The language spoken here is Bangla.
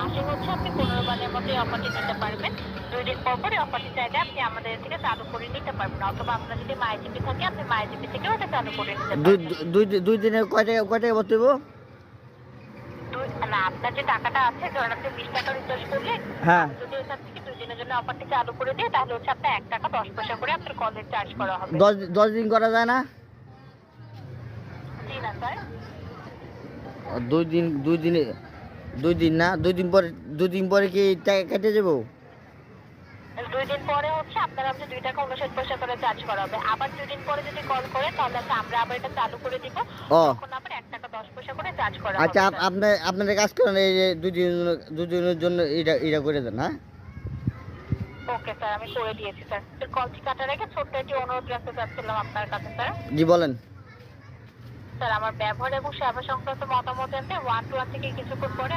মাসে হচ্ছে আপনি 15 বারের মতো এই অফারটি নিতে পারবেন। 2 দিন পর পর এই অফারটি চাইলে আপনি আমাদের থেকে চালু করে নিতে পারবেন, অথবা আপনার যদি মাইজিপি থাকে আপনি মাইজিপি থেকেও এটা চালু করে নিতে পারবেন। দুই দিনে কয় টাকা ভরতে হইব? না, আপনার যে টাকাটা আছে, ধরেন আপনি 20 টাকা রিচার্জ করলে, হ্যাঁ। যদি এখান থেকে 2 দিনের জন্য অফারটি চালু করে দিই, তাহলে হচ্ছে আপনার 1 টাকা 10 পয়সা করে আপনার কলের চার্জ করা হবে। 10 দিন করা যায় না? জি না স্যার। 2 দিন না, 2 দিন পরে কি টাকা কেটে যাবো? 2 দিন পরে হচ্ছে আপনার আপনি 2 টাকা 59 পয়সা করে চার্জ করা হবে। আবার 2 দিন পরে যদি কল করেন, তাহলে হচ্ছে আমরা আবার এটা চালু করে দিব। ও তখন আবার 1 টাকা 10 পয়সা করে চার্জ করা হবে। আচ্ছা, আপনাদের কাজ করেন, এই যে 2 দিনের জন্য এটা করে দেন, হ্যাঁ? ওকে স্যার, আমি করে দিয়েছি স্যার। কলটি কাটার আগে ছোট্ট একটি অনুরোধ রাখতে চাচ্ছিলাম আপনার কাছে স্যার। জি বলেন। স্যার, আমার ব্যবহার এবং সেবা সংক্রান্ত মতামত জানতে 1 to 1 থেকে কিছুক্ষণ পরে